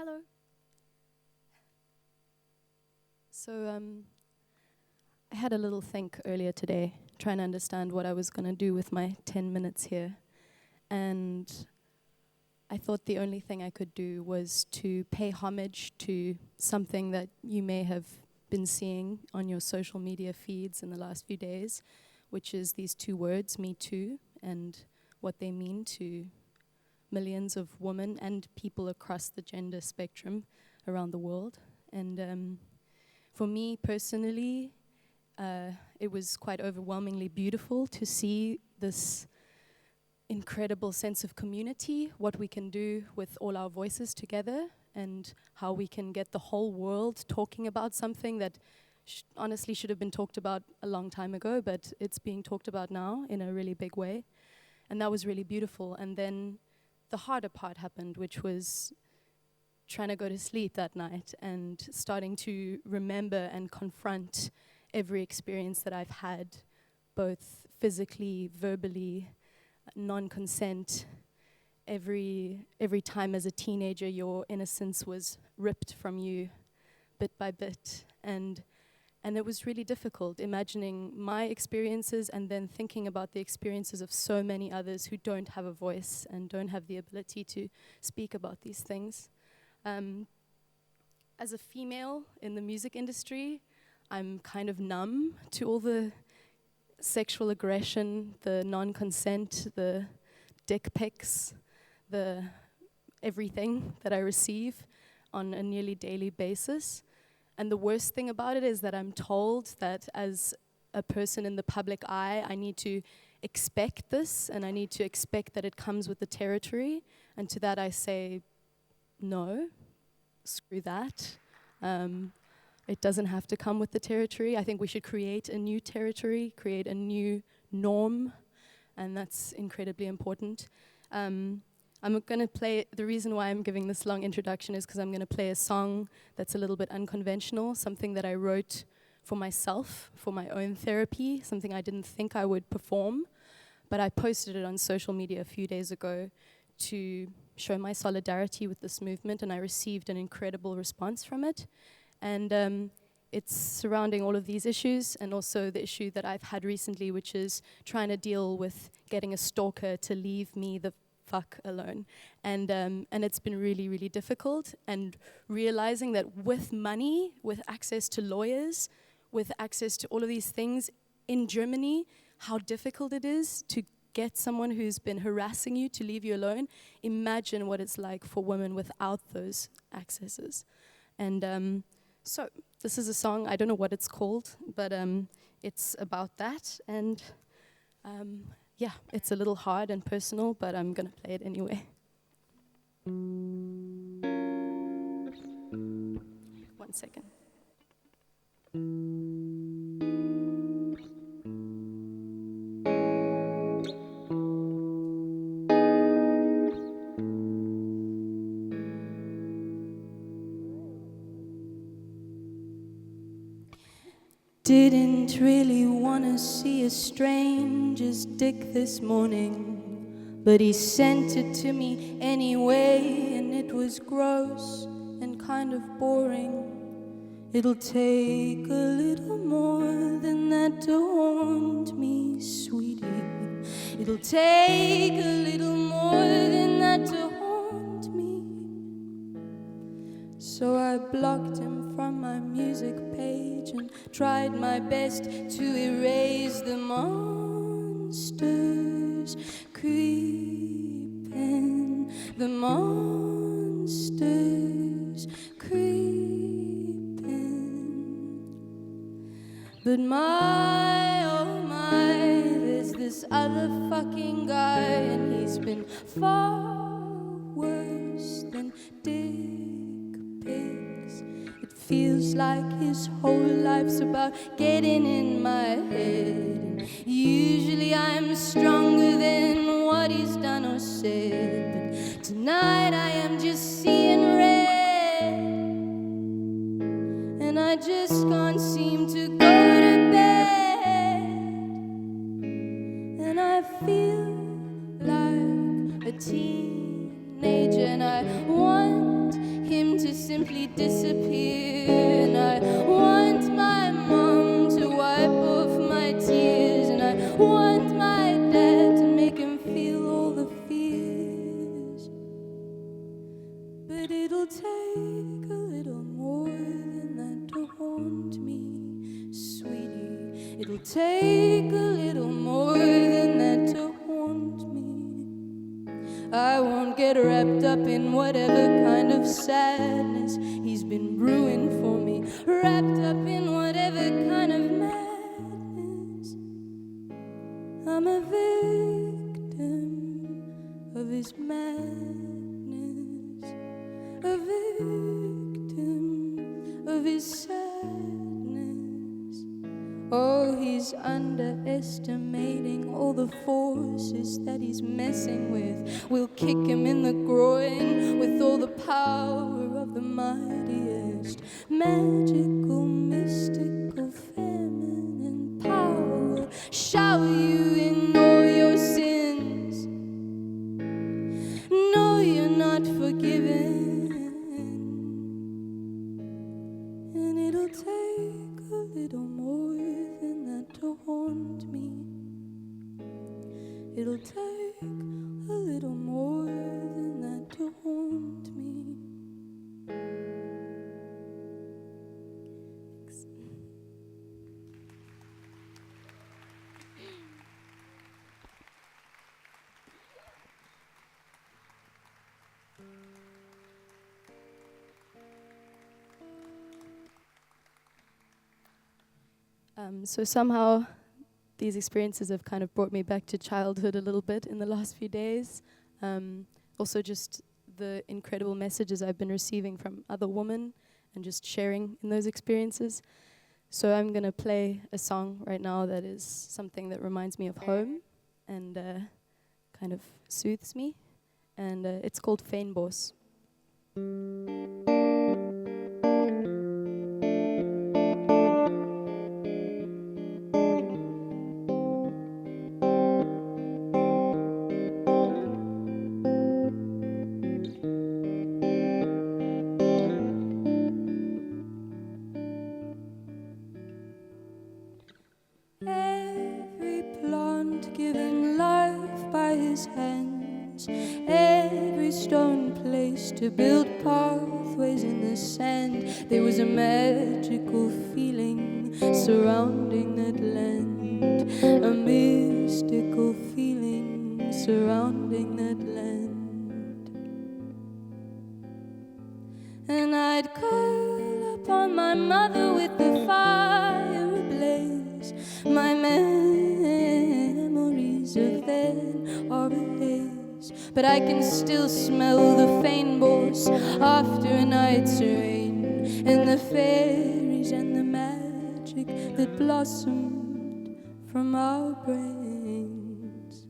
Hello. I had a little think earlier today, trying to understand what I was going to do with my 10 minutes here. And I thought the only thing I could do was to pay homage to something that you may have been seeing on your social media feeds in the last few days, which is these two words, MeToo, and what they mean to millions of women and people across the gender spectrum around the world. And for me personally, it was quite overwhelmingly beautiful to see this incredible sense of community, what we can do with all our voices together, and how we can get the whole world talking about something that honestly should have been talked about a long time ago, but it's being talked about now in a really big way. And that was really beautiful. And then the harder part happened, which was trying to go to sleep that night and starting to remember and confront every experience that I've had, both physically, verbally, non-consent. Every time as a teenager, your innocence was ripped from you bit by bit. And it was really difficult imagining my experiences and then thinking about the experiences of so many others who don't have a voice and don't have the ability to speak about these things. As a female in the music industry, I'm kind of numb to all the sexual aggression, the non-consent, the dick pics, the everything that I receive on a nearly daily basis. And the worst thing about it is that I'm told that as a person in the public eye, I need to expect this, and I need to expect that it comes with the territory. And to that I say, no, screw that. It doesn't have to come with the territory. I think we should create a new territory, create a new norm, and that's incredibly important. I'm going to play, the reason why I'm giving this long introduction is because I'm going to play a song that's a little bit unconventional, something that I wrote for myself, for my own therapy, something I didn't think I would perform, but I posted it on social media a few days ago to show my solidarity with this movement, and I received an incredible response from it. And it's surrounding all of these issues, and also the issue that I've had recently, which is trying to deal with getting a stalker to leave me the fuck alone. And it's been really, really difficult, and realizing that with money, with access to lawyers, with access to all of these things in Germany, how difficult it is to get someone who's been harassing you to leave you alone. Imagine what it's like for women without those accesses. And so this is a song, I don't know what it's called, but it's about that. And yeah, it's a little hard and personal, but I'm gonna play it anyway. 1 second. Didn't really wanna see a stranger's dick this morning, but he sent it to me anyway, and it was gross and kind of boring. It'll take a little more than that to haunt me, sweetie. It'll take a little more than that to haunt me. So I blocked him from my music page and tried my best to erase the monsters creeping, the monsters creeping. But my, oh my, there's this other fucking guy, and he's been far worse than dick pics. It feels like his whole life's about getting in my head. Usually I'm stronger than what he's done or said, but tonight I am just seeing red, and I just can't seem to go to bed. And I feel like a teenager, and I want him simply disappear. And I want my mom to wipe off my tears, and I want my dad to make him feel all the fears. But it'll take a little more than that to haunt me, sweetie. It'll take a little more than that to haunt me. I won't get wrapped up in whatever kind of sadness he's been brewing for me, wrapped up in whatever kind of madness. I'm a victim of his madness, a victim of his sadness. Oh, he's underestimating all the forces that he's messing with. We'll kick him in the groin with all the power of the mightiest. Magical, mystical, feminine power will shower you in all your sins. No, you're not forgiven. And it'll take a little more than that to haunt me. It'll take a little more than that to haunt me. Thanks. So somehow these experiences have kind of brought me back to childhood a little bit in the last few days. Also just the incredible messages I've been receiving from other women and just sharing in those experiences. So I'm going to play a song right now that is something that reminds me of home and kind of soothes me. And it's called Fynbos. Every plant given life by his hands, every stone placed to build pathways in the sand. There was a magical feeling surrounding that land, a mystical feeling surrounding that land. And I'd curl up on my mother with the fire ablaze. My memories of then are a haze, but I can still smell the Fynbos after a night's rain, and the fairies and the magic that blossomed from our brains.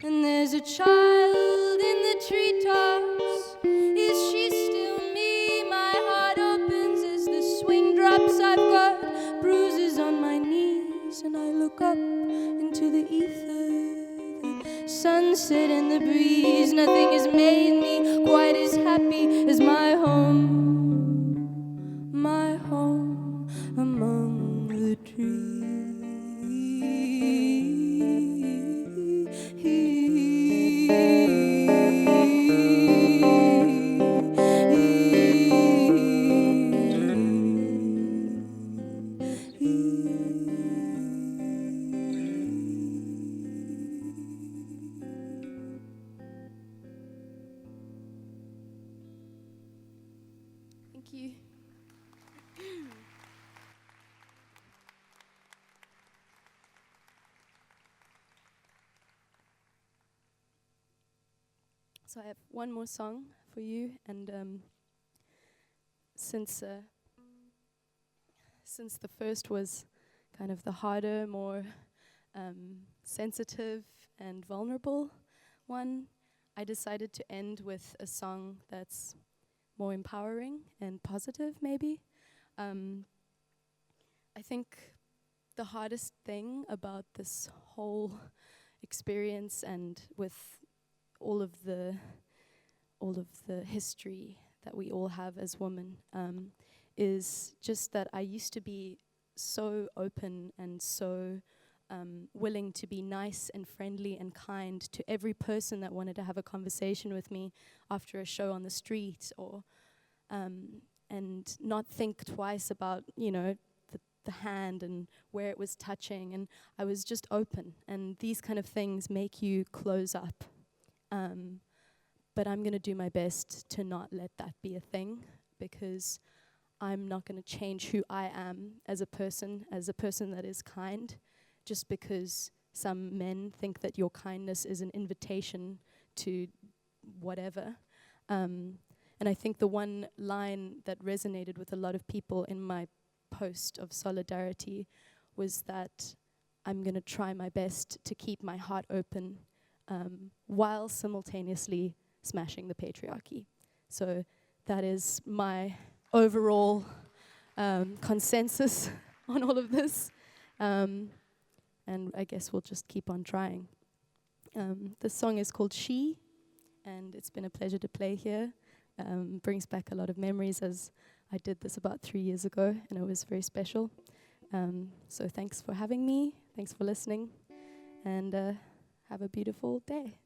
And there's a child in the treetops. Is she still me? My heart opens as the swing drops. I've got bruises on my knees, and I look up into the ether, the sunset and the breeze. Nothing has made me quite as happy as my home among the trees. Thank you. So I have one more song for you, and since the first was kind of the harder, more sensitive and vulnerable one, I decided to end with a song that's more empowering and positive, maybe. I think the hardest thing about this whole experience, and with all of the history that we all have as women, is just that I used to be so open and so willing to be nice and friendly and kind to every person that wanted to have a conversation with me after a show on the street, or and not think twice about, you know, the hand and where it was touching, and I was just open, and these kind of things make you close up. But I'm going to do my best to not let that be a thing, because I'm not going to change who I am as a person that is kind, just because some men think that your kindness is an invitation to whatever. And I think the one line that resonated with a lot of people in my post of solidarity was that I'm going to try my best to keep my heart open while simultaneously smashing the patriarchy. So that is my overall consensus on all of this. And I guess we'll just keep on trying. The song is called She, and it's been a pleasure to play here. Brings back a lot of memories, as I did this about 3 years ago, and it was very special. So thanks for having me, thanks for listening, and have a beautiful day.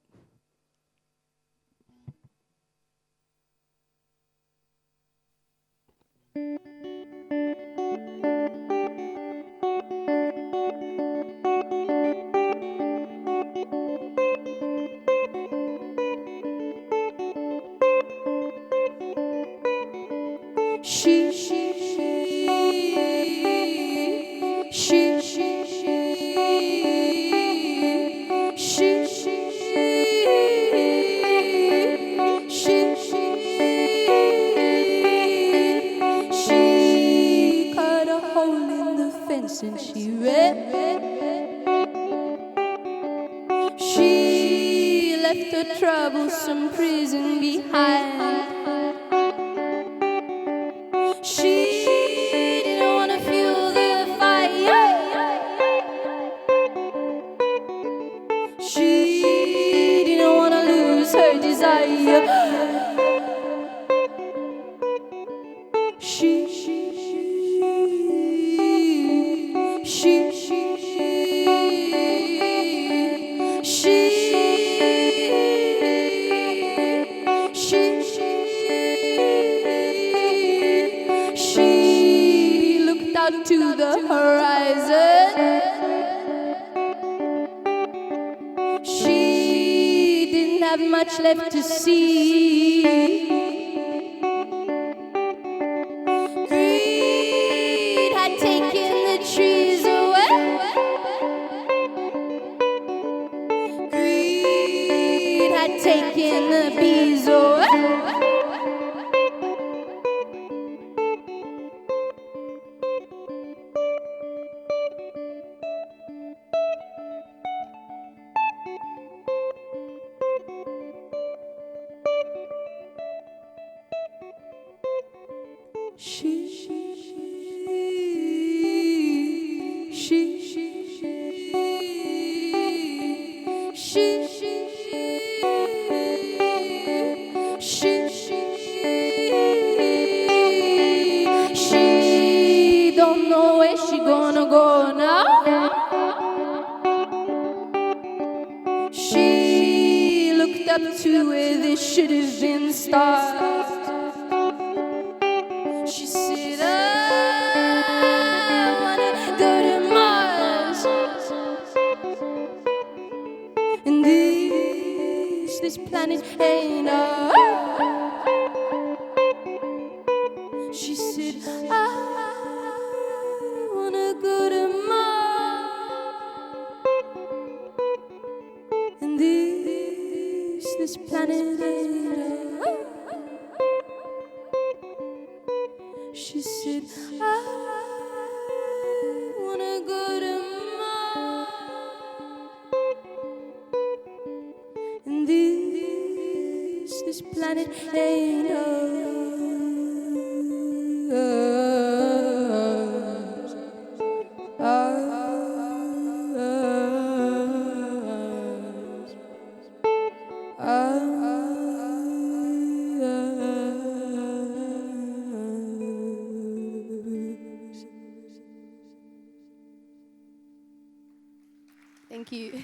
And she read. She left her troublesome prison behind. She didn't want to feel the fire. She didn't want to lose her desire. To the horizon, she didn't have much left to see. Greed had taken the trees away. Greed had taken the bees away. She don't know where she gonna go now. She looked up to where there should have been stars. She said, I wanna go to Mars. And this planet ain't ours. She said, I wanna go to Mars. And this planet ain't ours. She said, I wanna go to Mars. And this planet ain't ours. Thank you.